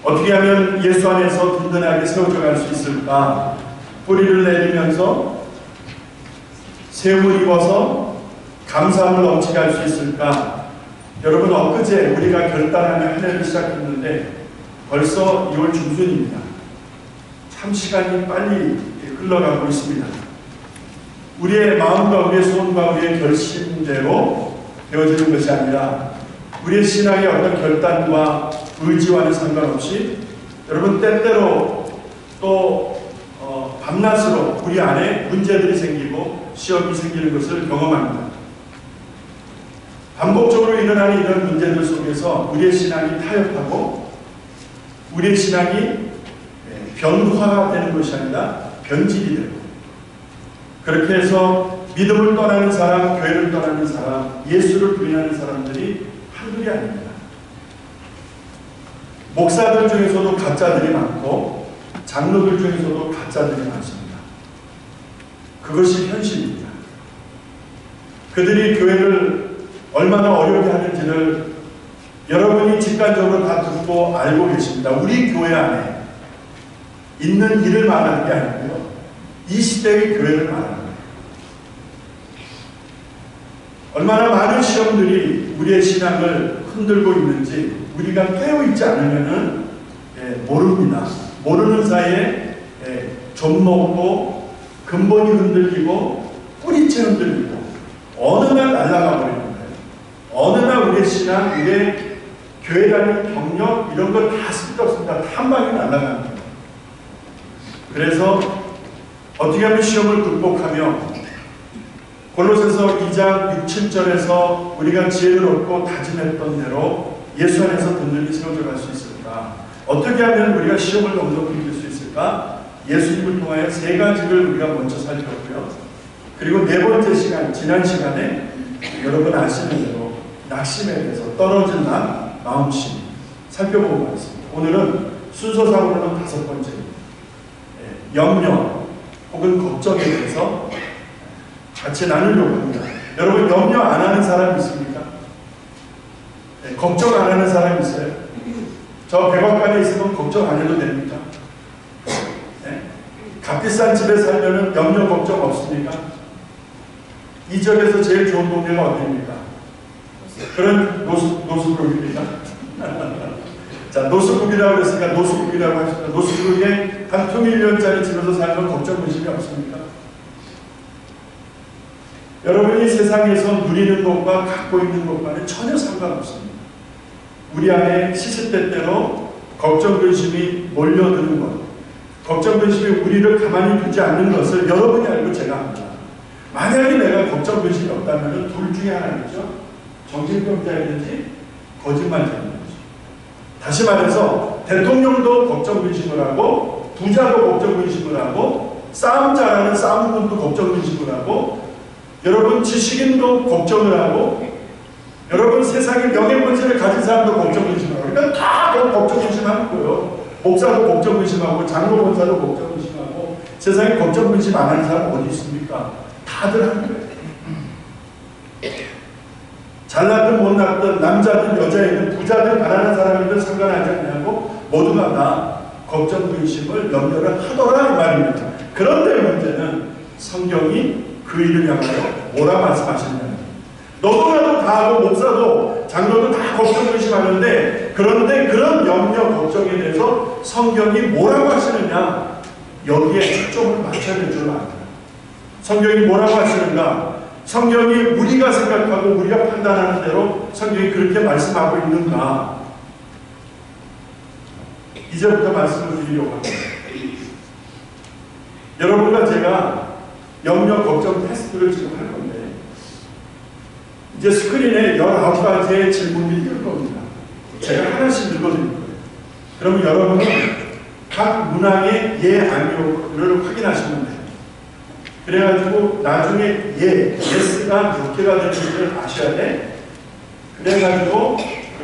어떻게 하면 예수 안에서 든든하게 세워져 갈 수 있을까? 뿌리를 내리면서 세움을 입어서 감사함을 넘치게 할 수 있을까? 여러분, 엊그제 우리가 결단하며 한 해를 시작했는데 벌써 2월 중순입니다. 참 시간이 빨리 흘러가고 있습니다. 우리의 마음과 우리의 소원과 우리의 결심대로 되어지는 것이 아니라 우리의 신앙의 어떤 결단과 의지와는 상관없이 여러분, 때때로 또 밤낮으로 우리 안에 문제들이 생기고 시험이 생기는 것을 경험합니다. 반복적으로 일어나는 이런 문제들 속에서 우리의 신앙이 타협하고 우리의 신앙이 변화되는 것이 아니라 변질이 되고, 그렇게 해서 믿음을 떠나는 사람, 교회를 떠나는 사람, 예수를 부인하는 사람들이 한둘이 아닙니다. 목사들 중에서도 가짜들이 많고 장로들 중에서도 가짜들이 많습니다. 그것이 현실입니다. 그들이 교회를 얼마나 어렵게 하는지를 여러분이 직관적으로 다 듣고 알고 계십니다. 우리 교회 안에 있는 일을 말하는 게 아니고요, 이 시대의 교회를 말하는 거예요. 얼마나 많은 시험들이 우리의 신앙을 흔들고 있는지 우리가 깨어있지 않으면 모릅니다. 모르는 사이에 좀 먹고 근본이 흔들리고 뿌리채 흔들리고 어느 날 날아가 버리는 거예요. 어느 날 우리의 신앙, 우리의 교회라는 경력 이런 걸 다 쓸데없습니다. 한 방에 날아가는 거예요. 그래서 어떻게 하면 시험을 극복하며 골로새서 2장 6, 7절에서 우리가 지혜를 얻고 다짐했던 대로 예수 안에서 든든히 세워져 갈 수 있을까? 어떻게 하면 우리가 시험을 넉넉히 이길 수 있을까? 예수님을 통하여 세 가지를 우리가 먼저 살폈고요. 그리고 네 번째 시간, 지난 시간에 여러분 아시는 대로 낙심에 대해서 떨어진 마음심 살펴보고 있습니다. 오늘은 순서상으로는 다섯 번째입니다. 염려 혹은 걱정에 대해서 같이 나누려고 합니다. 여러분, 염려 안 하는 사람 있습니까? 걱정 안 하는 사람 있어요? 저 백악관에 있으면 걱정 안 해도 됩니까? 값비싼 집에 살면은 염려 걱정 없습니까? 이 지역에서 제일 좋은 동네가 어디입니까? 그런 노수국입니다. 자, 노수국이라고 그랬으니까 노수국이라고 하십니다. 노수국에 한 2밀리언짜리 집에서 살면 걱정 의심이 없습니까? 여러분이 세상에서 누리는 것과 갖고 있는 것과는 전혀 상관없습니다. 우리 안에 시시때때로 걱정 근심이 몰려드는 것, 걱정 근심이 우리를 가만히 두지 않는 것을 여러분이 알고 제가 합니다. 만약에 내가 걱정 근심이 없다면 둘 중에 하나겠죠. 정신병자이든지 거짓말자이든지. 다시 말해서 대통령도 걱정 근심을 하고 부자도 걱정 근심을 하고 싸움 잘하는 싸움꾼도 걱정 근심을 하고 여러분 지식인도 걱정을 하고 여러분 세상에 명예권세를 가진 사람도 걱정 근심을 하고, 그러니까 다 걱정 근심하는 거예요. 목사도 걱정 근심하고 장로 권사도 걱정 근심하고 세상에 걱정 근심 안 하는 사람 어디 있습니까? 다들 하는 거예요. 잘났든 못났든 남자든 여자이든 부자든 가난한 사람이든 상관하지 않냐고 모두가 다 걱정 근심을 염려를 하더라 이 말입니다. 그런데 문제는 성경이 그 일을 향하여 뭐라 말씀하시느냐. 너도나도 다 하고 목사도 장로도 다 걱정 근심하는데, 그런데 그런 염려 걱정에 대해서 성경이 뭐라고 하시느냐, 여기에 초점을 맞춰야 될 줄 압니다. 성경이 뭐라고 하시는가? 성경이 우리가 생각하고 우리가 판단하는 대로 성경이 그렇게 말씀하고 있는가? 이제부터 말씀을 드리려고 합니다. 여러분과 제가 염려 걱정 테스트를 지금 할 건데, 이제 스크린에 19가지의 질문이 뜰 겁니다. 제가 하나씩 읽어드릴 거예요. 그러면 여러분은 각 문항의 예, 아니오를 확인하시면 돼요. 그래가지고 나중에 예스가 몇 개가 되는지를 아셔야 돼. 그래가지고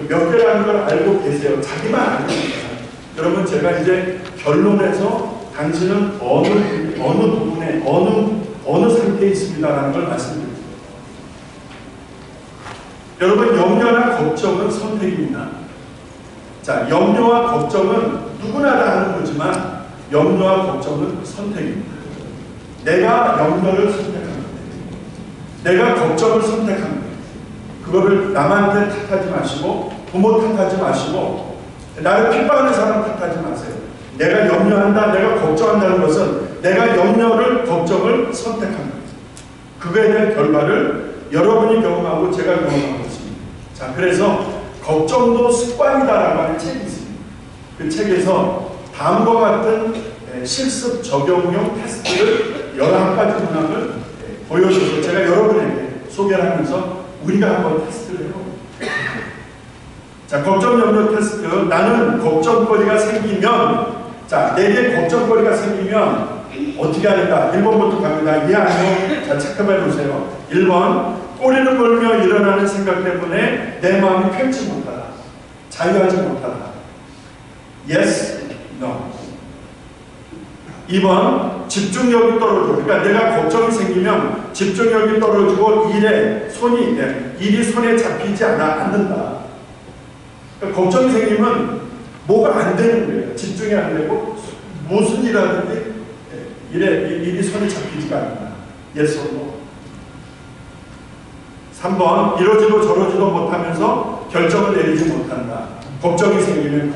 몇 개라는 걸 알고 계세요. 자기만 알고 계세요. 여러분, 제가 이제 결론에서 당신은 어느 부분에 어느 상태에 있습니다라는 걸 말씀드립니다. 여러분, 염려나 걱정은 선택입니다. 자, 염려와 걱정은 누구나 다 하는 거지만 염려와 걱정은 선택입니다. 내가 염려를 선택합니다. 내가 걱정을 선택합니다. 그거를 남한테 탓하지 마시고 부모 탓하지 마시고 나를 핍박하는 사람 탓하지 마세요. 내가 염려한다, 내가 걱정한다는 것은 내가 염려를, 걱정을 선택합니다. 그거에 대한 결과를 여러분이 경험하고 제가 경험하고 있습니다. 자, 그래서 걱정도 습관이다라고 하는 책이 있습니다. 그 책에서 다음과 같은 실습 적용용 테스트를 11가지 문항을 보여줘서 제가 여러분에게 소개를 하면서 우리가 한번 테스트를 해봅니다. 자, 걱정 염려 테스트. 나는 걱정거리가 생기면, 자, 내게 걱정거리가 생기면 어떻게 하는가? 1번부터 갑니다. 예, 아니요. 자, 체크해 보세요. 1번, 꼬리를 물며 일어나는 생각 때문에 내 마음이 펴지 못하다. 자유하지 못하다. Yes, no. 2번, 집중력이 떨어져. 그러니까 내가 걱정이 생기면 집중력이 떨어지고 일이 손에 잡히지 않는다. 그러니까 걱정이 생기면 뭐가 안 되는 거예요. 집중이 안 되고 무슨 일 하든지 일이 손에 잡히지가 않는다. Yes or no. 3번, 이러지도 저러지도 못하면서 결정을 내리지 못한다. 걱정이 생기면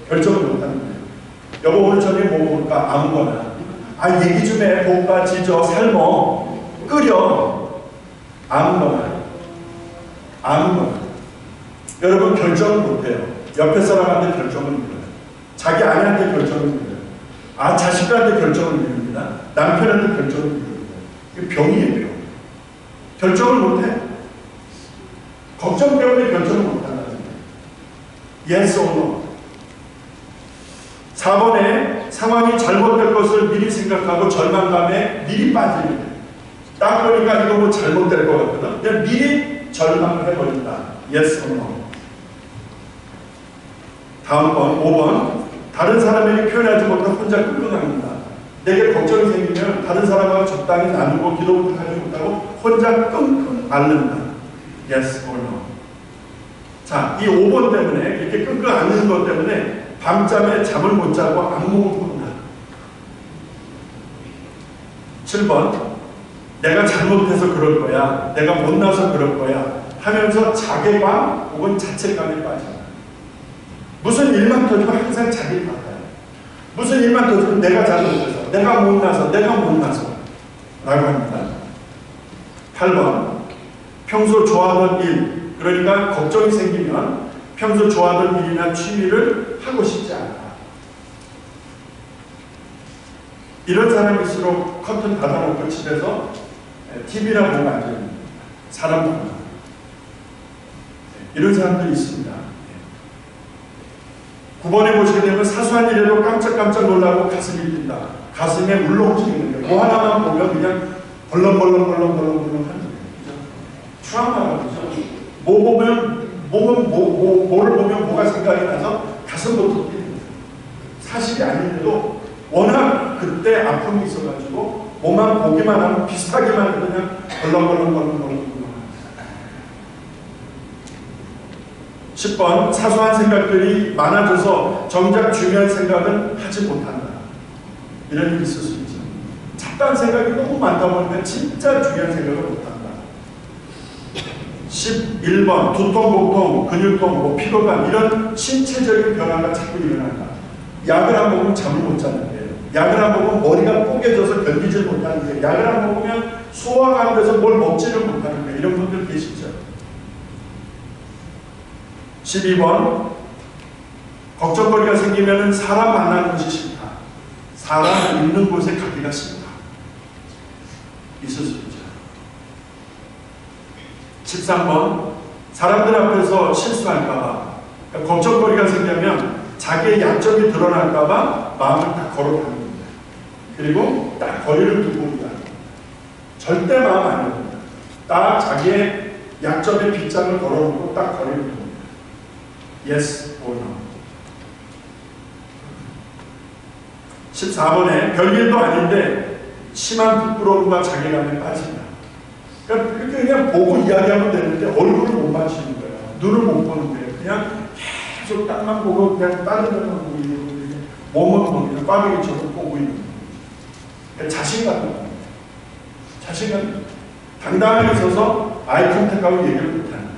결정을 못하는 거예요. 여보, 오늘 저녁에 뭐 먹을까? 아무거나. 아, 얘기 좀 해. 볶아, 지져, 삶어, 끓여. 아무거나. 여러분, 결정을 못해요. 옆에 사람한테 결정을 밀어요. 자기 아내한테 결정을 밀어요. 자식들한테 결정을 미룹니다. 남편한테 결정을 미룹니다. 이게 병이에요, 병. 결정을 못해. 걱정 때문에 결정을 못한다는 거예요. Yes or no. 4번에 상황이 잘못될 것을 미리 생각하고 절망감에 미리 빠지는 거예요. 딱 보니까 이거 뭐 잘못될 것 같거든. 그냥 미리 절망을 해버린다. Yes or no. 다음 번 5번, 다른 사람에게 표현하지 못하고 혼자 끙끙합니다. 내게 걱정이 생기면 다른 사람하고 적당히 나누고 기도부터 하지 못하고 혼자 끙끙 앓는다. Yes or no. 자, 이 5번 때문에 이렇게 끙끙 앓는 것 때문에 밤잠에 잠을 못 자고 악몽을 꾼다. 7번, 내가 잘못해서 그럴 거야, 내가 못나서 그럴 거야 하면서 자괴감 혹은 자책감에 빠진다. 무슨 일만 터지면 항상 자기를 바꿔요. 무슨 일만 터지면 내가 잘못해서, 내가 못나서 라고 합니다. 8번, 평소 좋아하던 일, 그러니까 걱정이 생기면 평소 좋아하던 일이나 취미를 하고 싶지 않다. 이런 사람일수록 커튼 닫아놓고 집에서 TV나 보고 앉아있는 사람 만나. 이런 사람들이 있습니다. 9번에 보시게 되면 사소한 일에도 깜짝깜짝 놀라고 가슴이 뛴다. 가슴에 울렁증이 있는 거예요. 뭐 하나만 보면 그냥 벌렁벌렁 하는 거예요. 트라우마가 그죠? 뭐를 보면 뭐가 생각이 나서 가슴부터 뛰는 거예요. 사실이 아닌데도 워낙 그때 아픔이 있어가지고 뭐만 보기만 하면 비슷하게만 그냥 벌렁벌렁 10번, 사소한 생각들이 많아져서 정작 중요한 생각은 하지 못한다. 이런 일이 있을 수 있죠. 작단 생각이 너무 많다 보니까 진짜 중요한 생각을 못한다. 11번, 두통, 복통, 근육통, 피로감 이런 신체적인 변화가 자꾸 일어난다. 약을 안 먹으면 잠을 못 자는 거예요. 약을 안 먹으면 머리가 뽀개져서 견디질 못하는 거예요. 약을 안 먹으면 소화가 안 돼서 뭘 먹지를 못하는 거예요. 이런 분들 계시죠. 12번, 걱정거리가 생기면 사람 만나는 것이 싫다. 사람 있는 곳에 가기가 싫다. 있을 수 있죠. 13번, 사람들 앞에서 실수할까봐, 그러니까 걱정거리가 생기면 자기의 약점이 드러날까봐 마음을 딱 걸어가는 겁니다. 그리고 딱 거리를 두고 있다. 절대 마음 안 열립니다. 딱 자기의 약점의 빗장을 걸어놓고 딱 거리를 두고 있다. Yes or no. 14번에 별일도 아닌데 심한 부끄러움과 자괴감에 빠진다. 그러니까 그냥 보고 이야기하면 되는데 얼굴을 못 맞추는 거예요. 눈을 못 보는 거예요. 그냥 계속 땅만 보고 그냥 다른 데만 보고 있는 분들이 몸은 보면 꽈배기처럼 보고 있는 거예요. 그러니까 자신감 당당하게 서서 아이 컨택하고 얘기를 못하는 거예요.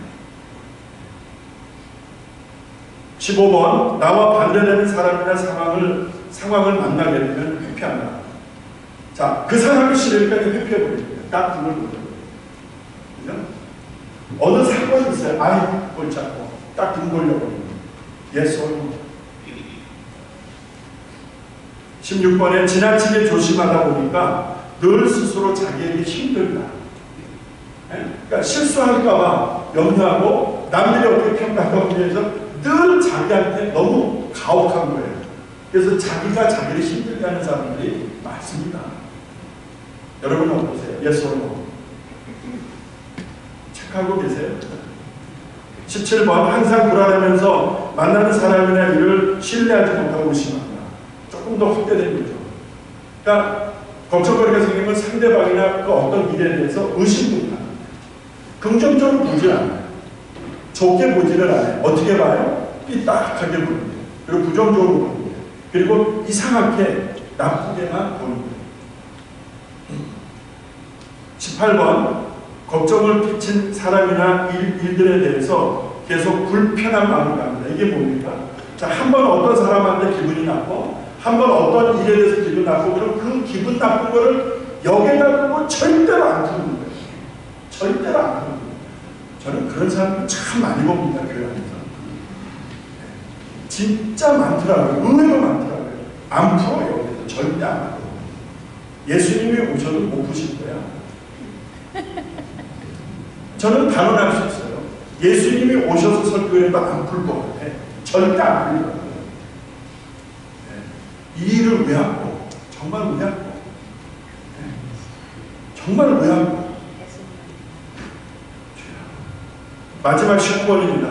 15번 나와 반대되는 사람이나 상황을 만나게 되면 회피한다. 자, 그 사람이 싫으니까 회피해버립니다. 딱 그걸 보여요. 그죠? 어느 사건이 있어요. 아이 그걸 잡고 딱 등 돌려버립니다. Yes or no. 16번에 지나치게 조심하다 보니까 늘 스스로 자기에게 힘들다. 그러니까 실수할까봐 염려하고 남들이 어떻게 평가하고 위해서 늘 자기한테 너무 가혹한 거예요. 그래서 자기가 자기를 힘들게 하는 사람들이 많습니다. 여러분은 어떠세요? Yes or no? 체크하고 계세요? 17번 항상 불안하면서 만나는 사람이나 일을 신뢰하지 못하고 의심한다. 조금 더 확대된 거죠. 그러니까 걱정거리가 생기면 상대방이나 그 어떤 일에 대해서 의심부터 합니다. 긍정적으로 보질 않아요. 좋게 보지를 않아요. 어떻게 봐요? 삐딱하게 보는데 그리고 부정적으로 보는데 그리고 이상하게 나쁘게만 보는 거예요. 18번 걱정을 끼친 사람이나 일들에 대해서 계속 불편한 마음을 갖는다. 이게 뭡니까? 자, 한 번 어떤 사람한테 기분이 나빠 한 번 어떤 일에 대해서 기분 나쁘고 그럼 그 기분 나쁜 거를 여기다 두고 절대로 안 푸는 거예요. 절대로 안 푸는 거예요. 저는 그런 사람들 참 많이 봅니다. 교회 안에서. 진짜 많더라고요. 의외로 많더라고요. 안 풀어요. 그래서 절대 안 풀어요. 예수님이 오셔도 못 푸실 거야. 저는 단언할 수 있어요. 예수님이 오셔서 설교해도 안 풀 것 같아. 절대 안 풀릴 것 같아요. 이 일을 왜 하고? 정말 왜 하고? 정말 왜 하고? 마지막 19번입니다.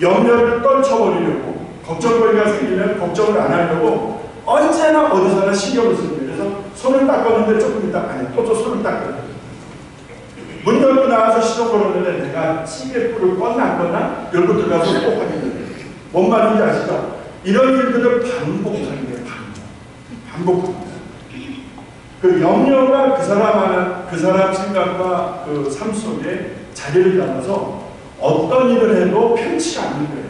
염려를 떨쳐버리려고 걱정거리가 생기면 걱정을 안 하려고 언제나 어디서나 신경을 씁니다. 그래서 손을 닦았는데 조금 이따 아니 또 손을 닦아요. 문 열고 나와서 시동 걸었는데 내가 찌개불을 껐나 안 껐나? 열고 들어가서 또 확인해요. 뭔 말인지 아시죠? 이런 일들을 반복하는 거예요. 반복합니다. 그 염려가 그 사람 생각과 그 삶 속에 자리를 잡아서 어떤 일을 해도 편치 않는 거예요.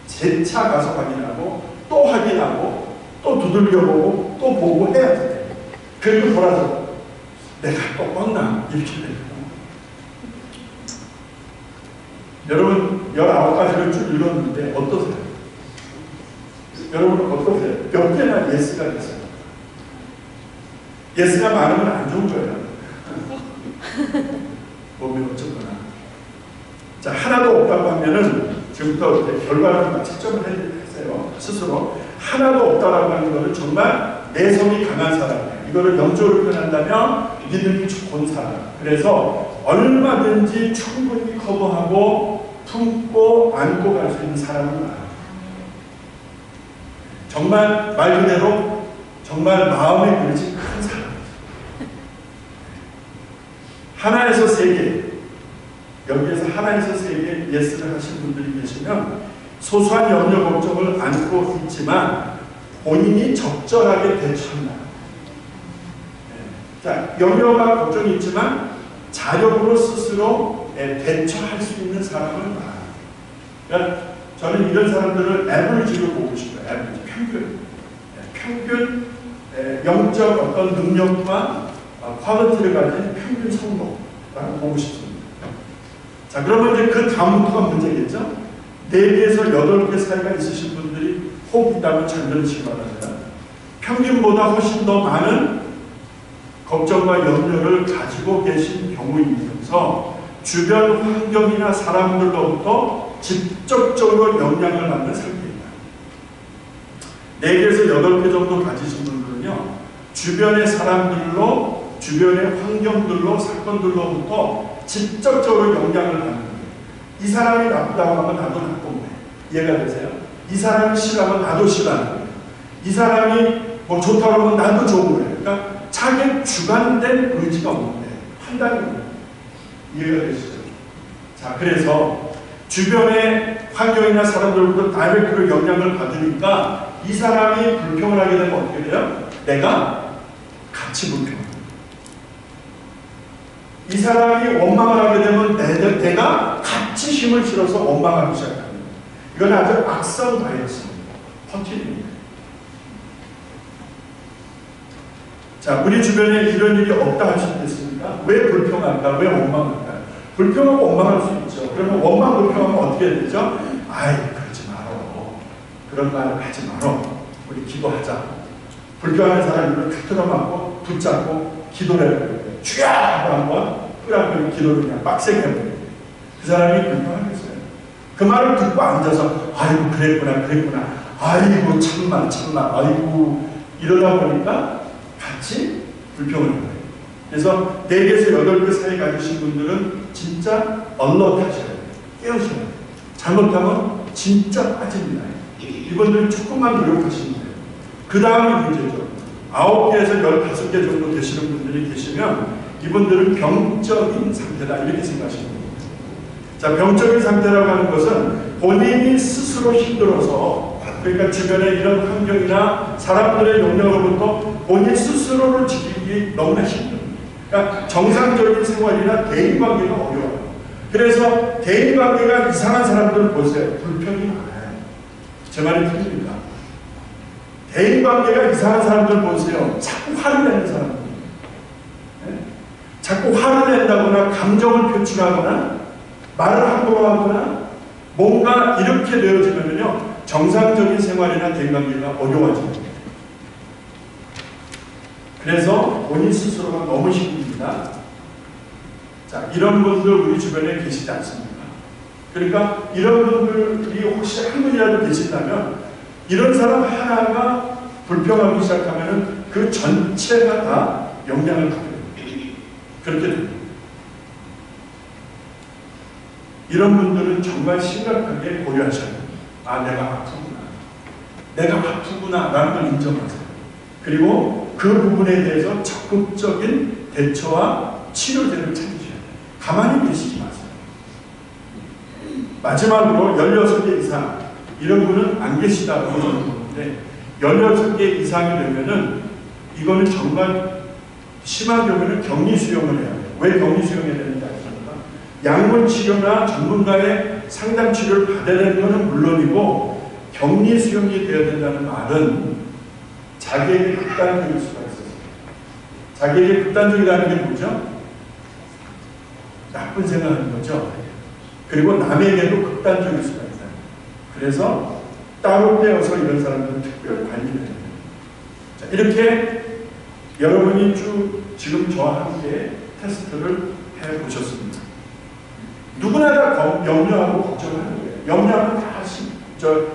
재차 가서 확인하고 또 확인하고 또 두들겨보고 또 보고 해야 돼요. 그리고 돌아서 내가 또 껐나 이렇게 돼요. 여러분 19가지를 쭉 읽었는데 어떠세요? 여러분은 어떠세요? 몇 개나 예스가 됐어요? 예스가 많으면 안 좋은 거예요. 몸이 어쩌거나. 자, 하나도 없다고 하면은 지금부터 결과를 채점을 해주세요. 스스로. 하나도 없다라고 하는 것은 정말 내성이 강한 사람이에요. 이거를 영적으로 표현한다면 믿음이 좋은 사람. 그래서 얼마든지 충분히 커버하고 품고 안고 갈 수 있는 사람은 많아요. 정말 말 그대로 정말 마음의 그릇이 큰 사람. 하나에서 세 개, 여기에서 하나에서 세 개 예스를 하신 분들이 계시면 소소한 염려 걱정을 안고 있지만 본인이 적절하게 대처한다. 자, 염려가 걱정이 있지만 자력으로 스스로 대처할 수 있는 사람은 많아요. 그러니까 저는 이런 사람들을 에버리지로 보고 싶어요. 에버리지, 평균 영적 어떤 능력과 퀄리티를 가진 평균 성도라고 보고 싶습니다. 자, 그러면 이제 그 다음부터가 문제겠죠? 4개에서 8개 사이가 있으신 분들이 혹 있다면 잘 들으시기 바랍니다. 평균보다 훨씬 더 많은 걱정과 염려를 가지고 계신 경우이면서 주변 환경이나 사람들로부터 직접적으로 영향을 받는 상태입니다. 4개에서 8개 정도 가지신 분들은요, 주변의 사람들로, 주변의 환경들로, 사건들로부터 직접적으로 영향을 받는 거예요. 이 사람이 나쁘다고 하면 나도 나쁜 거예요. 이해가 되세요? 이 사람이 싫어하면 나도 싫어하는 거예요. 이 사람이 뭐 좋다고 하면 나도 좋은 거예요. 그러니까 자기 주관된 의지가 없는 거예요. 판단이 없는 거예요. 이해가 되시죠? 자, 그래서 주변의 환경이나 사람들로부터 다이렉트로 영향을 받으니까 이 사람이 불평을 하게 되면 어떻게 돼요? 내가 같이 불평합니다. 이 사람이 원망을 하게 되면 내가 같이 힘을 실어서 원망하기 시작합니다. 이건 아주 악성 바이러스입니다. 퍼뜨립니다. 자, 우리 주변에 이런 일이 없다 하셨겠습니까? 왜 불평할까? 왜 원망할까? 불평하고 원망할 수 있죠. 그러면 원망, 불평하면 어떻게 되죠? 아이, 그러지 말어. 그런 말 하지 말어. 우리 기도하자. 불평하는 사람을 다 틀어막고 붙잡고 기도를 해요. 주야! 하고 한번 끄라고 기도를 그냥 빡세게 해버려요. 그 사람이 불평하겠어요. 그 말을 듣고 앉아서 아이고 그랬구나 아이고 참나 아이고 이러다 보니까 같이 불평을 해요. 그래서 4개에서 8개 사이 가지신 분들은 진짜 얼럿하셔야 돼요. 깨우셔야 돼요. 잘못하면 진짜 빠집니다. 이분들은 조금만 노력하시면 돼요. 그 다음이 문제죠. 9개에서 15개 정도 되시는 분들이 계시면 이분들은 병적인 상태다 이렇게 생각하시면 됩니다. 자, 병적인 상태라고 하는 것은 본인이 스스로 힘들어서, 그러니까 주변의 이런 환경이나 사람들의 영향으로부터 본인 스스로를 지키기 너무나 힘듭니다. 그러니까 정상적인 생활이나 대인관계가 어려워요. 그래서 대인관계가 이상한 사람들을 보세요. 불평이 많아요. 제 말이 틀립니다. 대인관계가 이상한 사람들 보세요. 자꾸 화를 내는 사람들. 네? 자꾸 화를 낸다거나 감정을 표출하거나 말을 함부로 하거나 뭔가 이렇게 되어지면요 정상적인 생활이나 대인관계가 어려워집니다. 그래서 본인 스스로가 너무 힘듭니다. 자, 이런 분들 우리 주변에 계시지 않습니까? 그러니까 이런 분들이 혹시 한 분이라도 계신다면 이런 사람 하나가 불평하기 시작하면 그 전체가 다 영향을 받게 됩니다. 그렇게 됩니다. 이런 분들은 정말 심각하게 고려하셔야 됩니다. 아, 내가 아프구나 라는 걸 인정하세요. 그리고 그 부분에 대해서 적극적인 대처와 치료제를 찾으셔야 돼요. 가만히 계시지 마세요. 마지막으로 16개 이상 이런 분은 안 계시다고 저는 보는데 16개 이상이 되면은 이거는 정말 심한 경우에는 격리 수용을 해야 돼요. 왜 격리 수용해야 되는지 아십니까? 약물 치료나 전문가의 상담 치료를 받아야 되는 것은 물론이고 격리 수용이 되어야 된다는 말은 자기에게 극단적일 수가 있어요. 자기에게 극단적이라는 게 뭐죠? 나쁜 생각하는 거죠. 그리고 남에게도 극단적일 수가 있어요. 그래서 따로 떼어서 이런 사람들은 특별 관리를 해야 돼요. 자, 이렇게 여러분이 쭉 지금 저와 함께 테스트를 해보셨습니다. 누구나 다 염려하고 걱정하는 거예요. 염려하면 다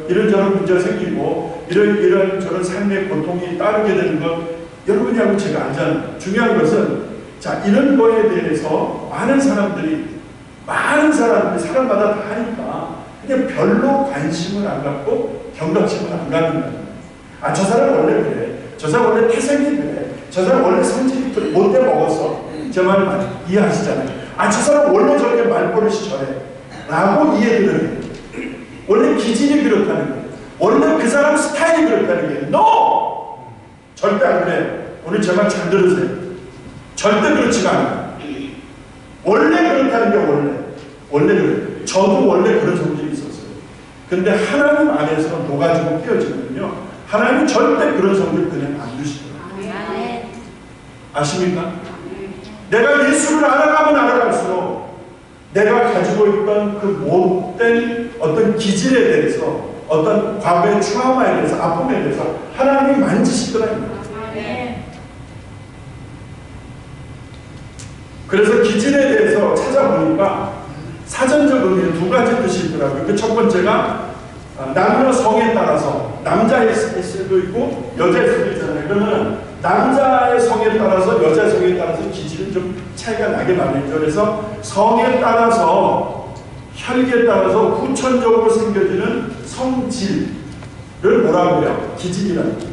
이런저런 문제가 생기고 이런저런 삶의 고통이 따르게 되는 것 여러분이하고 제가 알잖아요. 중요한 것은 자, 이런 거에 대해서 많은 사람들이 사람마다 다 하니까 그냥 별로 관심을 안 갖고 경각심을 안 갖는다는 거예요. 아, 저 사람 원래 그래. 저 사람 원래 태생이 그래. 저 사람 원래 성질이 그래. 못돼 먹었어. 제 말을 많이 이해하시잖아요. 아, 저 사람 원래 저렇게 말버릇이 저래. 라고 이해를 해요. 원래 기질이 그렇다는 거예요. 원래 그 사람 스타일이 그렇다는 거예요. NO! 절대 안 그래요. 오늘 제 말 잘 들으세요. 절대 그렇지가 않아요. 원래 그렇다는 게 원래 그래요. 저도 원래 그런 성질이 있었어요. 근데 하나님 안에서 녹아지고 깨어지면요 하나님은 절대 그런 성질 그냥 안 두시더라고요. 아십니까? 내가 예수를 알아가면 알아갈수록 내가 가지고 있던 그 못된 어떤 기질에 대해서 어떤 과거의 트라우마에 대해서 아픔에 대해서 하나님이 만지시더라고요. 그래서 기질에 대해서 찾아보니까 사전적 의미는 2가지 뜻이 있더라고요. 그 첫 번째가 남녀 성에 따라서 남자의 수도 있고 여자의 수도 있잖아요. 그러면 남자의 성에 따라서 여자의 성에 따라서 기질은 좀 차이가 나게 마련이죠. 그래서 성에 따라서 혈기에 따라서 후천적으로 생겨지는 성질을 뭐라고 해요? 기질이라는 거예요.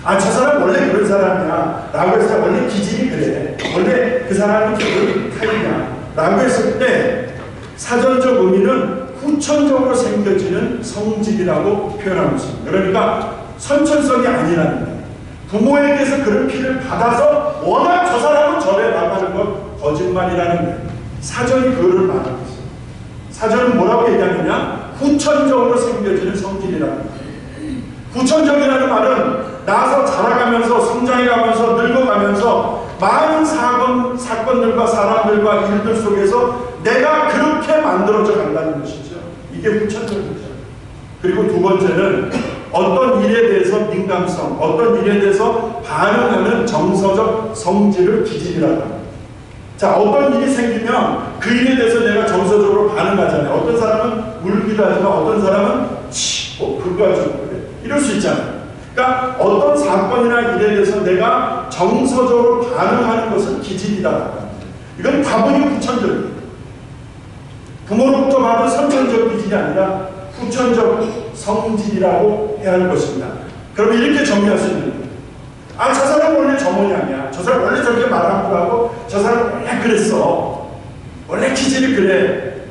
아, 저 사람 원래 그런 사람이야 라고 해서 원래 기질이 그래. 원래 그 사람이 그런 타입이야 라고 했을 때 사전적 의미는 후천적으로 생겨지는 성질이라고 표현하고 있습니다. 그러니까 선천성이 아니라는 거예요. 부모에게서 그런 피를 받아서 워낙 저 사람은 저래 나가는 건 거짓말이라는 거예요. 사전이 그거를 말하고 있어요. 사전은 뭐라고 얘기하느냐? 후천적으로 생겨지는 성질이라는 거예요. 후천적이라는 말은 나서 자라가면서 성장해가면서 늙어가면서 많은 사건들과 사람들과 일들 속에서 내가 그렇게 만들어져 간다는 것이죠. 이게 후천적이죠. 그리고 두 번째는 어떤 일에 대해서 민감성, 어떤 일에 대해서 반응하는 정서적 성질을 기질이라고 합니다. 자, 어떤 일이 생기면 그 일에 대해서 내가 정서적으로 반응하잖아요. 어떤 사람은 울기도 하지만 어떤 사람은 그거 가지고 그래. 이럴 수 있잖아요. 그러니까 어떤 사건이나 일에 대해서 내가 정서적으로 반응하는 것은 기질이다. 이건 다분히 후천적이에요. 부모로부터 받은 선천적 기질이 아니라 후천적 성질이라고 해야 할 것입니다. 그럼 이렇게 정리할 수 있는 거예요. 아, 저 사람 원래 저 모양이야. 저 사람 원래 저렇게 말하고 하고 저 사람 원래 그랬어. 원래 기질이 그래.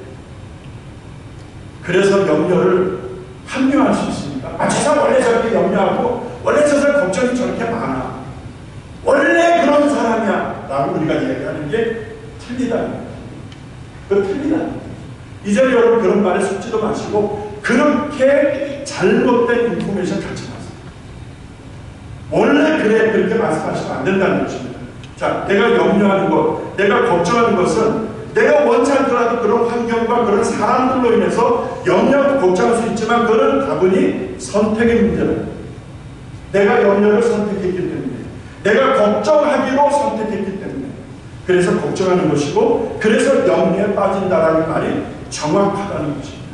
그래서 염려를 합리화할 수 있습니까? 아, 저 사람 원래 저렇게 염려하고 원래 저 사람 걱정이 저렇게 많아. 원래 그런 사람이야. 라고 우리가 얘기하는 게 틀리다는 거예요. 그거 틀리다는 거예요. 이제 여러분 그런 말에 속지도 마시고 그렇게 잘못된 인포메이션 갖지 마세요. 원래 그래 그렇게 말씀하시면 안 된다는 것입니다. 자, 내가 염려하는 것, 내가 걱정하는 것은 내가 원치 않더라도 그런 환경과 그런 사람들로 인해서 염려하고 걱정할 수 있지만 그거는 다분히 선택의 문제다. 내가 염려를 선택했기 때문에, 내가 걱정하기로 선택했기 때문에 그래서 걱정하는 것이고 그래서 염려에 빠진다라는 말이 정확하다는 것입니다.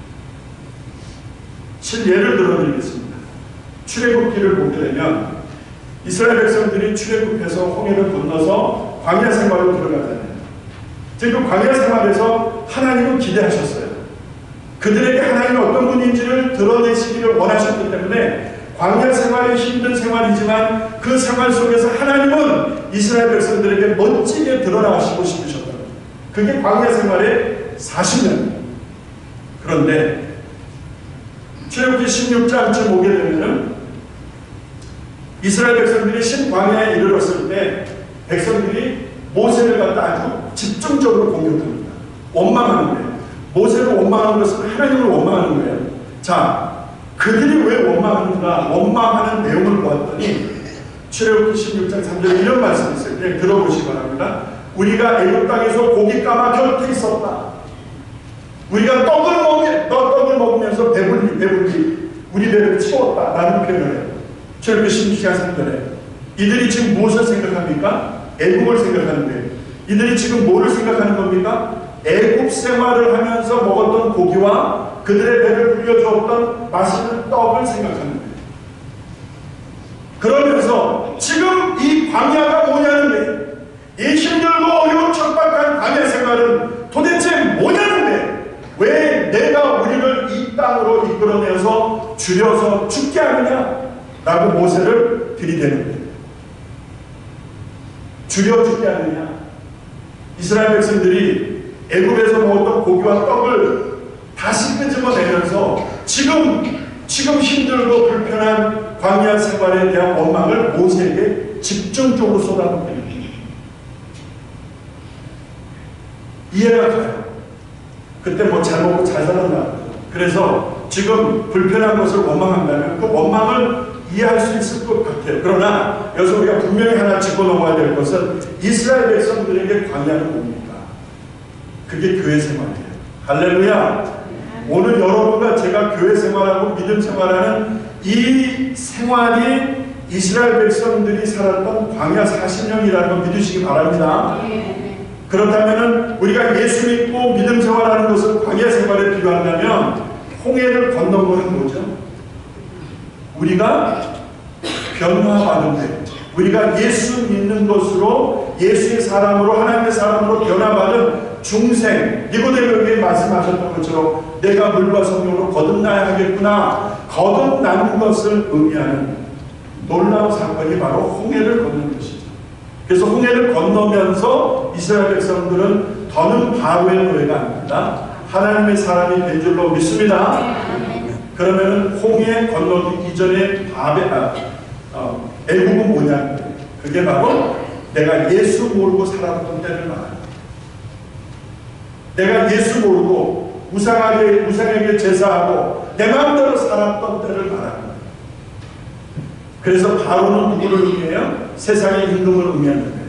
예를 들어드리겠습니다. 출애굽기를 보게 되면 이스라엘 백성들이 출애굽해서 홍해를 건너서 광야 생활로 들어가잖아요. 지금 광야 생활에서 하나님은 기대하셨어요. 그들에게 하나님이 어떤 분인지를 드러내시기를 원하셨기 때문에 광야 생활이 힘든 생활이지만 그 생활 속에서 하나님은 이스라엘 백성들에게 멋지게 드러나시고 싶으셨다. 그게 광야 생활의 40년. 그런데 출애굽기 16장쯤 오게 되면은 이스라엘 백성들이 신광야에 이르렀을 때 백성들이 모세를 갖다 아주 집중적으로 공격합니다. 원망하는 거예요. 모세를 원망하는 것은 하나님을 원망하는 거예요. 자, 그들이 왜 원망하는가? 원망하는 내용을 보았더니 출애굽기 16장 3절에 이런 말씀이 있어요. 그냥 들어보시기 바랍니다. 우리가 애굽 땅에서 고깃가마 곁에 있었다. 우리가 떡을 먹으면서 배불리 우리 배를 채웠다. 라는 표현을 해요. 출애굽기 16장 3절에 이들이 지금 무엇을 생각합니까? 애굽을 생각하는 거예요. 이들이 지금 뭐를 생각하는 겁니까? 애굽 생활을 하면서 먹었던 고기와 그들의 배를 불려주었던 맛있는 떡을 생각하는 거예요. 그러면서 지금 이 광야가 뭐냐는 거예요. 이 힘들고 어려운 척박한 광야 생활은 도대체 뭐냐는 거예요. 왜 내가 우리를 이 땅으로 이끌어내서 줄여서 죽게 하느냐? 라고 모세를 들이대는 거예요. 줄여 죽게 하느냐? 이스라엘 백성들이 애굽에서 먹었던 고기와 떡을 다시 끄집어내면서 지금 힘들고 불편한 광야 생활에 대한 원망을 모세에게 집중적으로 쏟아붓는 이해가 가요. 그때 뭐 잘 먹고 잘 살았나. 그래서 지금 불편한 것을 원망한다면 그 원망을 이해할 수 있을 것 같아요. 그러나 여기서 우리가 분명히 하나 짚어넘어야 될 것은 이스라엘 백성들에게 광야는 뭡니까? 그게 교회 생활이에요. 할렐루야. 오늘 여러분과 제가 교회 생활하고 믿음 생활하는 이 생활이 이스라엘 백성들이 살았던 광야 40년이라는 걸 믿으시기 바랍니다. 그렇다면 우리가 예수 믿고 믿음 생활하는 것을 광야 생활에 비유한다면 홍해를 건넌 것은 뭐죠? 우리가 변화받은 데, 우리가 예수 믿는 것으로 예수의 사람으로 하나님의 사람으로 변화받은 중생, 니고데모에게 말씀하셨던 것처럼 내가 물과 성령으로 거듭나야 하겠구나. 거듭난 것을 의미하는 놀라운 사건이 바로 홍해를 건넌 것이죠. 그래서 홍해를 건너면서 이스라엘 백성들은 더는 바로의 노예가 아닙니다. 하나님의 사람이 된 줄로 믿습니다. 그러면 홍해 건너기 이전에 애국은 뭐냐면 그게 바로 내가 예수 모르고 살았던 때를 말합니다. 내가 예수 모르고 우상에게 제사하고 내 마음대로 살았던 때를 말합니다. 그래서 바로는 누구를 의미해요? 세상의 임금을 의미하는 거예요.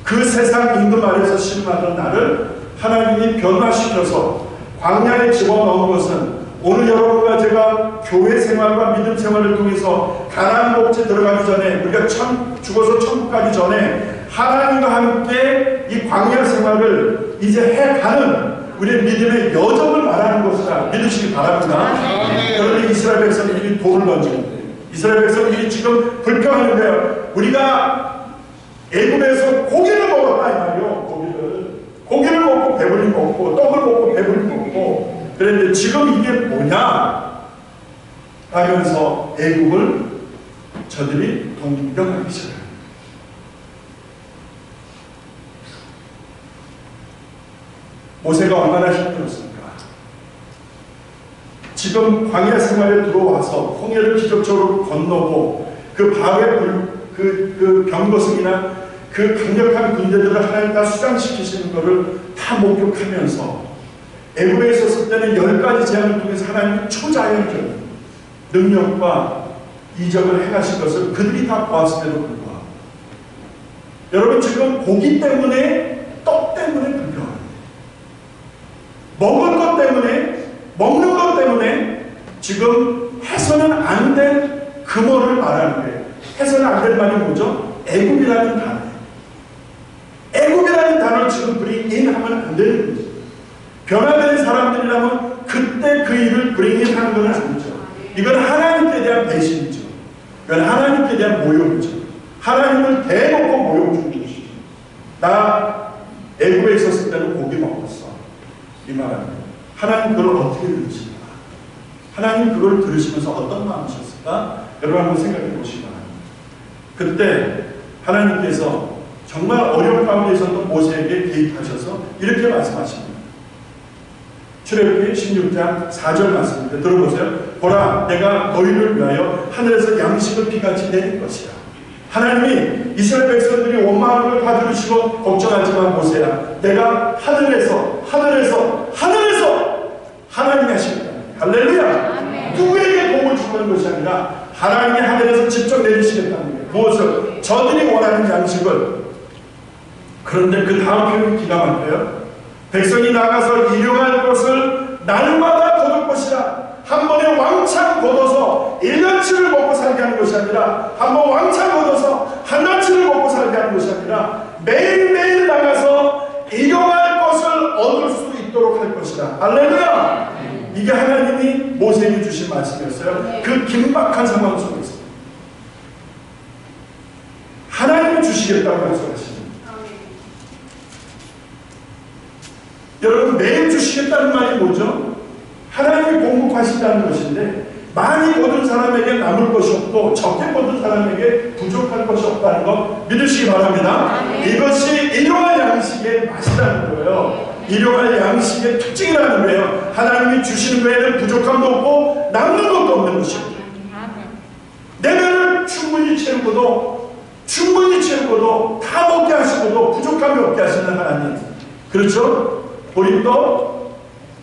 그 세상 임금 아래서 신음하던 나를 하나님이 변화시켜서 광야에 집어넣은 것은 오늘 여러분과 제가 교회 생활과 믿음 생활을 통해서 가나안 복지에 들어가기 전에 우리가 죽어서 천국 가기 전에 하나님과 함께 이 광야 생활을 이제 해가는 우리의 믿음의 여정을 말하는 것이라 믿으시기 바랍니다. 그런데 이스라엘 백성들이 돌을 던지는 거예요. 이스라엘 백성들이 지금 불평하는 거예요. 우리가 애굽에서 고기를 먹었다 이 말이요. 고기를 먹고 배불리 먹고 떡을 먹고 배불리 먹고 그런데 지금 이게 뭐냐 하면서 애굽을 저들이 동경하기 시작합니다. 모세가 얼마나 힘들었습니까? 지금 광야 생활에 들어와서 홍해를 기적적으로 건너고 그 바로의 그 병거승이나 그 강력한 군대들을 하나님 다 수장시키시는 것을 다 목격하면서 애굽에 있었을 때는 10가지 재앙을 통해서 하나님의 초자연적 능력과 이적을 행하신 것을 그들이 다 보았음에도 불구하고 여러분 지금 고기 때문에 떡 때문에 불평합니다. 먹을 것 때문에 먹는 것 때문에 지금 해서는 안 될 금어를 말하는 거예요. 해서는 안 될 말이 뭐죠? 애굽이라는 단어예요. 애굽이라는 단어를 지금 브링인하면 안 되는 거죠. 변화된 사람들이라면 그때 그 일을 브링인하는 건 아니죠. 이건 하나님께 대한 배신이죠. 이건 하나님께 대한 모욕이죠. 하나님을 대놓고 모욕 주는 것이죠. 나 애굽에 있었을 때는 고기 먹었어. 이 말합니다. 하나님 그걸 어떻게 들으실까? 하나님 그걸 들으시면서 어떤 마음이셨을까? 여러분 한번 생각해 보시기 바랍니다. 그때 하나님께서 정말 어려운 가운데 있었던 모세에게 개입하셔서 이렇게 말씀하십니다. 출애굽기 16장 4절 말씀입니다. 들어보세요. 보라, 내가 너희를 위하여 하늘에서 양식을 비같이 내릴 것이라. 하나님이 이스라엘 백성들이 원망하는 걸 다 들으시고 걱정하지만 모세야, 내가 하늘에서 하나님이 하십니다. 할렐루야. 누구에게 복을 주는 것이 아니라 하나님이 하늘에서 직접 내리시겠다는 거예요. 무엇을? 저들이 원하는 양식을. 그런데 그 다음 표현이 기가 막혀요. 백성이 나가서 일용할 것을 날마다 거둘 것이라. 한 번에 왕창 걷어서 1년치를 먹고 살게 하는 것이 아니라 한 번 왕창 걷어서 한 달치를 먹고 살게 하는 것이 아니라 매일매일 나가서 일용할 것을 얻을 수 있도록 할 것이다. 할렐루야. 이게 하나님이 모세에게 주신 말씀이었어요. 그 긴박한 상황 속에서 하나님이 주시겠다고 말씀하십니다. 여러분 매일 주시겠다는 말이 뭐죠? 하나님이 공급하신다는 것인데 많이 거둔 사람에게 남을 것이 없고 적게 거둔 사람에게 부족할 것이 없다는 거 믿으시기 바랍니다. 이것이 일용할 양식의 맛이라는 거예요. 일용할 양식의 특징이라는 거예요. 하나님이 주시는 외에는 부족함도 없고 남는 것도 없는 것입니다. 내 배를 충분히 채우고도 다 먹게 하시고도 부족함이 없게 하시는 하나님. 그렇죠? 보리떡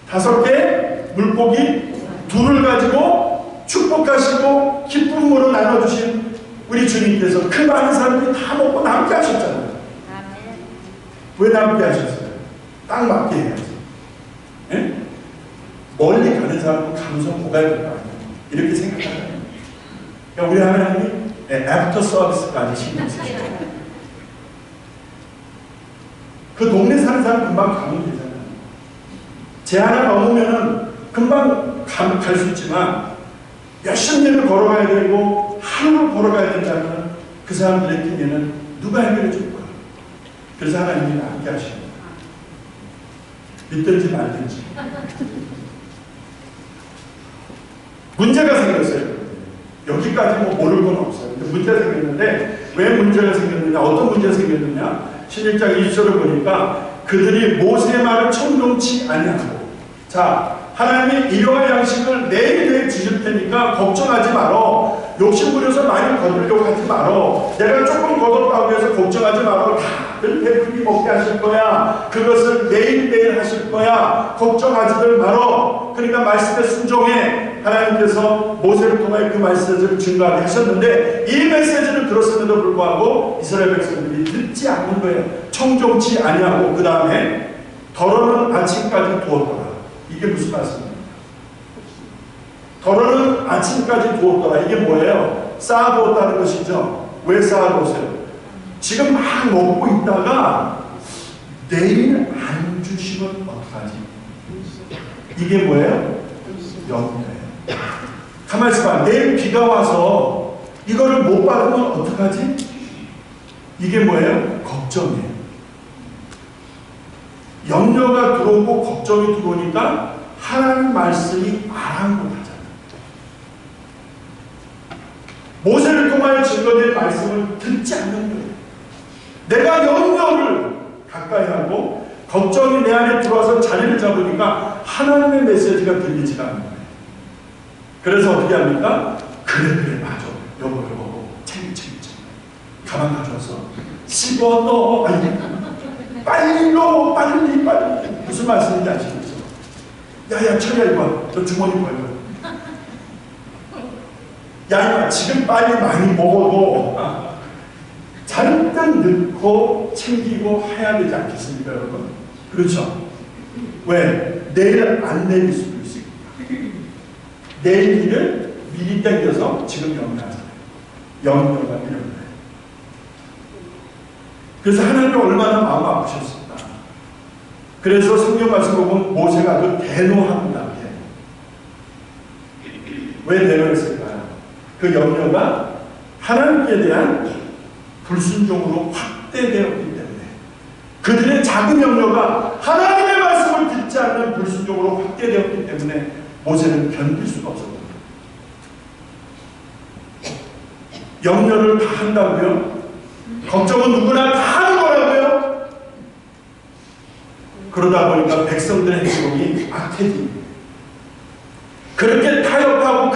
5개, 물고기 2를 가지고 축복하시고 기쁨으로 나눠주신 우리 주님께서 그 많은 사람들이 다 먹고 남게 하셨잖아요. 왜 남게 하셨어요? 딱 맞게 해야지. 예? 멀리 가는 사람은 가면서 뭐가 될거 아니에요. 이렇게 생각하잖아요. 그러니까 우리 하나님이 애프터 서비스까지 신경 쓰시잖아요. 그 동네 사는 사람 금방 가면 되잖아요. 제 하나 넘으면은 금방 갈 수 있지만 몇십 년을 걸어가야 되고 하루를 걸어가야 된다면 그 사람들의 핑계는 누가 해결해 줄 거야. 그래서 하나님이 함께 하십니다. 믿든지 말든지. 문제가 생겼어요. 여기까지 뭐 모를 건 없어요. 근데 문제가 생겼는데 왜 문제가 생겼느냐, 어떤 문제가 생겼느냐, 11장 2절을 보니까 그들이 모세의 말을 청종치 아니하고 자, 하나님이 일용할 양식을 내일 주실 테니까 걱정하지 말어. 욕심부려서 많이 거두려고 하지 말어. 내가 조금 거뒀다고 해서 걱정하지 말어. 다들 배불리 먹게 하실 거야. 그것을 내일 하실 거야. 걱정하지들 말어. 그러니까 말씀에 순종해. 하나님께서 모세를 통하여 그 메시지를 증거하게 하셨는데, 이 메시지를 들었음에도 불구하고 이스라엘 백성들이 듣지 않는 거예요. 청종치 아니하고 그 다음에 더러는 아침까지 두었더라. 이게 무슨 말씀입니까? 더러는 아침까지 두었더라. 이게 뭐예요? 쌓아두었다는 것이죠. 왜 쌓아두었어요? 지금 막 먹고 있다가 내일 안 주시면 어떡하지? 이게 뭐예요? 염려예요. 가만히 있어봐. 내일 비가 와서 이거를 못 받으면 어떡하지? 이게 뭐예요? 걱정이에요. 염려가 들어오고 걱정이 들어오니까 하나님 말씀이 아랑곳하잖아요. 모세를 통하여 증거된 말씀을 듣지 않는 거예요. 내가 염려를 가까이 하고 걱정이 내 안에 들어와서 자리를 잡으니까 하나님의 메시지가 들리지가 않는 거예요. 그래서 어떻게 합니까? 그래 맞아. 여보 챙겨 가방 가져와서 씹어 넣어. 빨리 넣어. 빨리 무슨 말씀인지 아시겠죠? 야야 철이야 이거 너 주머니 벌려. 야 지금 빨리 많이 먹어도 잔뜩 넣고 챙기고 해야 되지 않겠습니까 여러분? 그렇죠? 왜? 내일 안 내릴 수도 있습니다. 내일 일을 미리 당겨서 지금 염려하잖아요. 염려가 이런 거예요. 그래서 하나님이 얼마나 마음 아프셨을까. 그래서 성경 말씀 보면 모세가 그 대노합니다. 왜 대노했을까요? 그 염려가 하나님께 대한 불순종으로 확대되었기 때문에, 그들의 작은 염려가 하나님의 말씀을 듣지 않는 불순종으로 확대되었기 때문에 모세는 견딜 수가 없었거든요. 염려를 다 한다고요? 걱정은 누구나 다 하는 거라고요? 그러다 보니까 백성들의 행동이 악해집니다. 그렇게 타협하다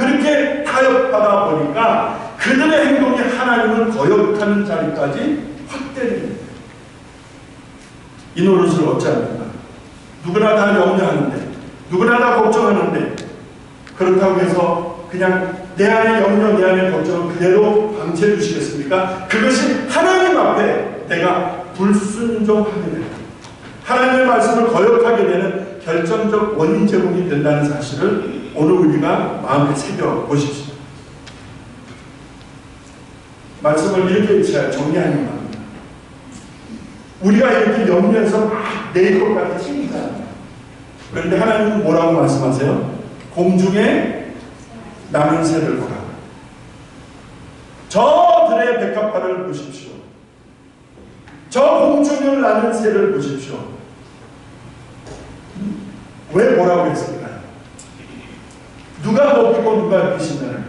보니까 그들의 행동이 하나님을 거역하는 자리까지 확대됩니다. 이 노릇을 어찌합니까? 누구나 다 염려하는데, 누구나 다 걱정하는데, 그렇다고 해서 그냥 내 안에 염려, 내 안에 걱정을 그대로 방치해 주시겠습니까? 그것이 하나님 앞에 내가 불순종하게 되는, 하나님의 말씀을 거역하게 되는 결정적 원인 제공이 된다는 사실을 오늘 우리가 마음에 새겨 보십시오. 말씀을 이렇게 정리하는 겁니다. 우리가 이렇게 염려해서 막 내 것까지 챙기잖아요. 그런데 하나님은 뭐라고 말씀하세요? 공중에 나는 새를 보라. 저들의 백합화를 보십시오. 저 공중을 나는 새를 보십시오. 왜 뭐라고 했을까요? 누가 먹이고 누가 입히신다는 거예요.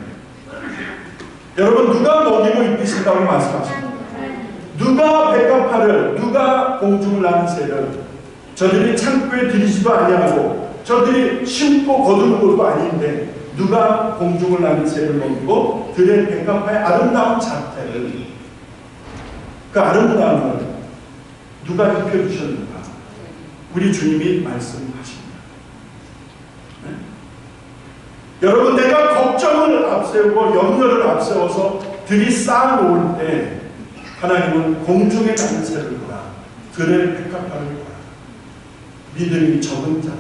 여러분, 누가 먹이고 입히신다고 말씀하십니다. 누가 백합화를, 누가 공중을 나는 새를, 저들이 창고에 들이지도 아니하고 저들이 심고 거두는 것도 아닌데 누가 공중을 나는 새를 먹이고 들의 백합화의 아름다운 자태를, 그 아름다움을 누가 입혀주셨는가? 우리 주님이 말씀하십니다. 네? 여러분, 내가 걱정을 앞세우고 염려를 앞세워서 들이 쌓아놓을 때 하나님은 공중에 나는 새를 보라, 들의 백합화를 보라, 믿음이 적은 자라,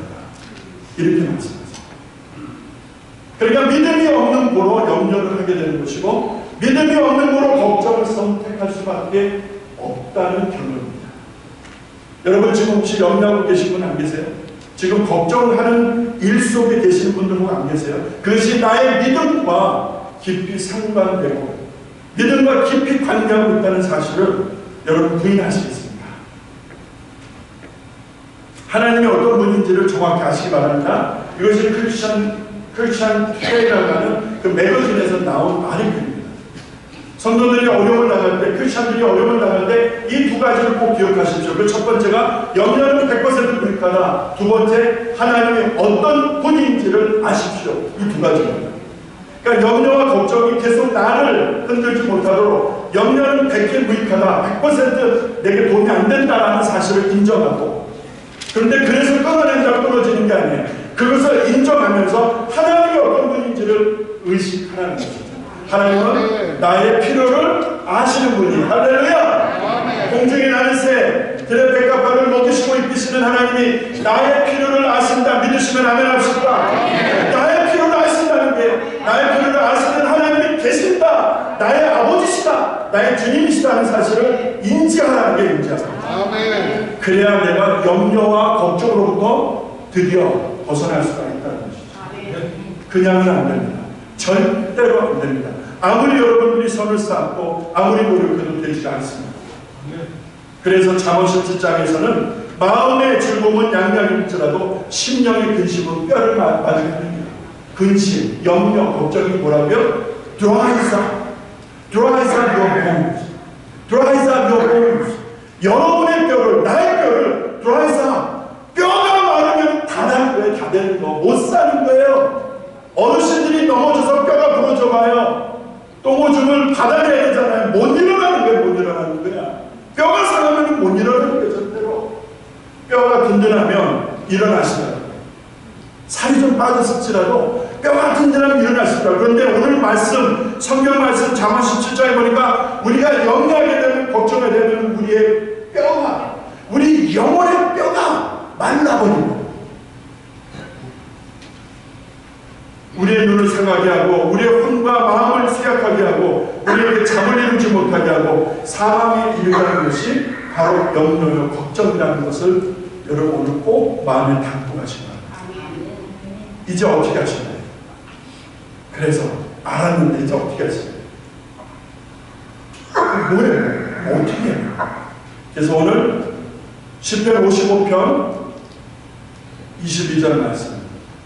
이렇게 말씀하십니다. 그러니까 믿음이 없는 고로 염려를 하게 되는 것이고, 믿음이 없는 고로 걱정을 선택할 수밖에 없다는 결론입니다. 여러분, 지금 혹시 염려하고 계신 분 안 계세요? 지금 걱정하는 일 속에 계시는 분들 혹 안 계세요? 그것이 나의 믿음과 깊이 상관되고 믿음과 깊이 관계하고 있다는 사실을 여러분 부인하시겠습니까? 하나님이 어떤 분인지를 정확히 아시기 바랍니다. 이것이 크리스천 투데이라고 하는 그 매거진에서 나온 아르티클입니다. 성도들이 어려움을 당할 때, 크리스천들이 어려움을 당할 때 이 두 가지를 꼭 기억하십시오. 그 첫 번째가 염려는 100% 불익하다. 두 번째, 하나님이 어떤 분인지를 아십시오. 이 두 가지입니다. 그러니까 염려와 걱정이 계속 나를 흔들지 못하도록 염려는 100% 무익하다. 100% 내게 도움이 안 된다라는 사실을 인정하고, 그런데 그래서 끊어낸다고 끊어지는 게 아니에요. 그것을 인정하면서 하나님이 어떤 분인지를 의식하라는 것이죠. 하나님은 나의 필요를 아시는 분이, 할렐루야! 공중에 나는 새, 들의 백합화를 먹이시고 입히시는 하나님이 나의 필요를 아신다. 믿으시면 아멘 합시다. 나의 필요를 아신다는 게, 나의 필요를 아시는 하나님이 계신다. 나의 아버지시다. 나의 주님이시다는 사실을 인지하라는 게 인지하라. 그래야 내가 염려와 걱정으로부터 드디어 벗어날 수가 있다는 것이죠. 그냥은 안 됩니다. 절대로 안 됩니다. 아무리 여러분들이 선을 쌓고 아무리 노력해도 되지 않습니다. 그래서 잠언 17장에서는 마음의 즐거움은 양양일지라도 심령의 근심은 뼈를 맞게 합니다. 근심, 염려, 걱정이 뭐라고요? Dries up your bones. Dries up your bones. 여러분의 뼈를, 나의 뼈를 dries up. 뼈가 마르면 다 난 거예요. 다 되는 거. 못 사는 거예요. 어르신들이 넘어져서 뼈가 부러져 봐요. 똥오줌을 받아내야 되잖아요. 못 일어나는 거예요. 못 일어나는 거야. 뼈가 상하면 못 일어나는 거예요. 절대로. 뼈가 든든하면 일어나시더라고요. 살이 좀 빠졌을지라도 뼈가 든든하면 일어나시더라고요. 그런데 오늘 말씀, 성경 말씀 잠언 17장에 보니까 우리가 염려하게 되면, 걱정하게 되면 우리의 뼈가, 우리 영혼의 뼈가 말라버린 거예요. 우리의 눈을 상하게 하고 우리의 혼과 마음을 쇠약하게 하고 우리에게 잠을 이루지 못하게 하고 사망에 이르는 것이 바로 염려요 걱정이라는 것을 여러분 오늘 꼭 마음에 담고 가시기 바랍니다. 이제 어떻게 하시나요? 그래서 알았는데 이제 어떻게 하시나요? 뭐예요? 어떻게 해요? 그래서 오늘 시편 55편 22절 말씀,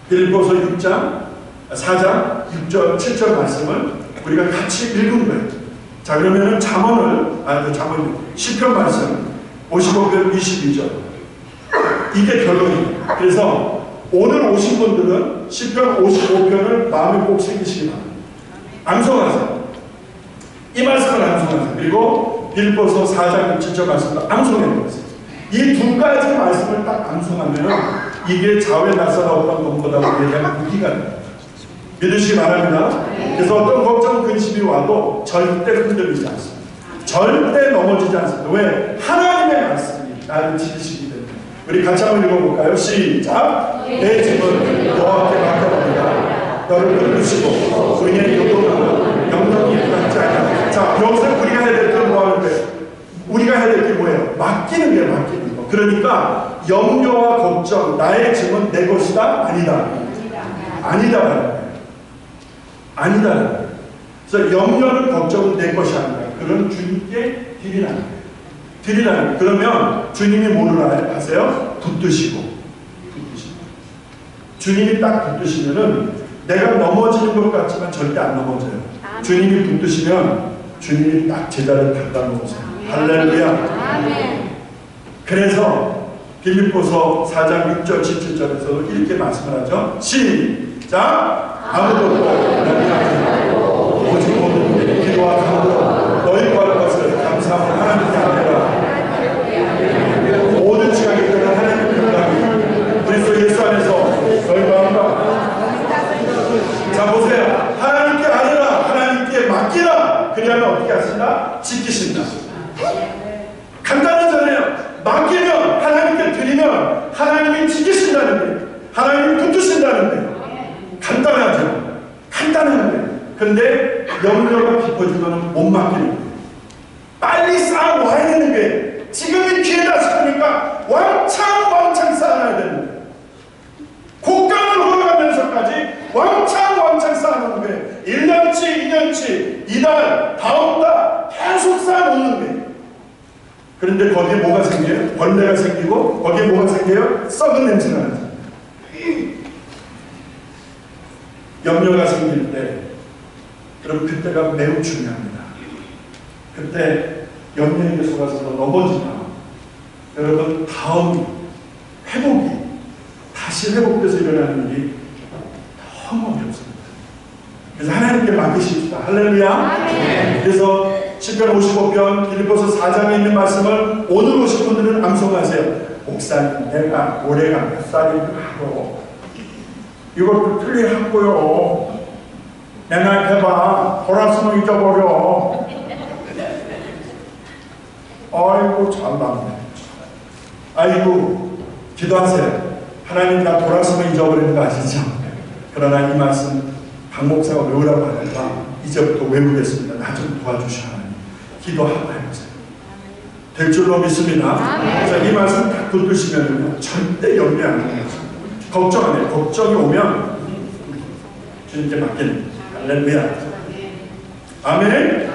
빌립보서 6장 4장 6절 7절 말씀을 우리가 같이 읽은 거예요. 자, 그러면은 시편 말씀 55편 22절, 이게 결론이에요. 그래서 오늘 오신 분들은 시편 55편을 마음에 꼭 새기시기 바랍니다. 암송하세요. 이 말씀을 암송하세요. 그리고 빌립보서 4장 7절 말씀도 암송해보세요. 이 두 가지 말씀을 딱 암송하면은 이게 좌우에 나서나오던 것보다 우리에 대한 무기가 됩니다. 믿으시기 바랍니다. 그래서 어떤 걱정, 근심이 와도 절대 흔들리지 않습니다. 절대 넘어지지 않습니다. 왜? 하나님의 말씀이 나를 지키시기 때문에. 우리 같이 한번 읽어볼까요? 시작! 내 짐을 여호와께 맡겨봅니다. 너를 끊으시고 의인의 요동함은 영영이 받지 않아. 자, 여기서 우리가 해야 될 게 뭐 하는데? 우리가 해야 될 게 뭐예요? 맡기는 게 맡기는 거. 그러니까 염려와 걱정, 나의 짐은 내 것이다? 아니다. 아니다. 아니다. 그래서 염려는 걱정은 내 것이 아니다. 그런 주님께 드리라는 거예요. 드리라는 거예요. 그러면 주님이 뭐를 하세요? 붙드시고. 주님이 딱 붙드시면은 내가 넘어지는 것 같지만 절대 안 넘어져요. 주님이 붙드시면 주님이 딱 제자리에 갖다 놓으세요. 할렐루야. 그래서 빌립보서 4장 6절 7절에서도 이렇게 말씀을 하죠. 시작! 아무도 오직 모든 기도와 간구로 너희 구할 것을 감사하고 하나님께 아뢰라. 모든 지각이 있는 하나님의 평강이 그리스도 예수 안에서 너희 마음과, 자 보세요. 하나님께 아뢰라. 하나님께 맡기라. 그리하면 어떻게 하신다? 지키신다. 간단하잖아요. 맡기면, 하나님께 드리면 하나님이 지키신다는 거예요. 하나님이 붙드신다는 거예요. 간단하죠. 간단한데, 근데 염려가 깊어지면 못 맡기는 거예요. 빨리 쌓아와야 되는 거예요. 지금이 기회다 싶으니까 왕창 쌓아놔야 되는 거예요. 곡간을 흘러가면서까지 왕창 쌓아놓는 거예요. 1년치, 2년치, 이달, 다음 달 계속 쌓아놓는 거예요. 그런데 거기에 뭐가 생겨요? 벌레가 생기고 거기에 뭐가 생겨요? 썩은 냄새가 나죠. 염려가 생길 때, 그럼 그때가 매우 중요합니다. 그때 염려에게 속아서 넘어지면 여러분 다음 회복이 다시 회복돼서 일어나는 일이 너무 어렵습니다. 그래서 하나님께 맡기십시다. 할렐루야. 네. 그래서 시편 55편 빌립보서 4장에 있는 말씀을 오늘 오신 분들은 암송하세요. 목사님, 내가 올해가 몇 살인가요? 이것도 틀리하고요. 내가 해봐. 돌았으면 잊어버려. 아이고 잘났네. 아이고 기도하세요. 하나님 나 돌았으면 잊어버리는 거 아시죠? 그러나 이 말씀 박 목사가 외우라고 하니까 이제부터 외우겠습니다. 나 좀 도와주셔 하나님. 기도하고 해보세요. 될 줄로 믿습니다. 그래서 이 말씀 딱 붙드시면 절대 염려 안 하는 거죠. 걱정 안 해요. 걱정이 오면 주님께 맡기는 할렐루야. 아멘.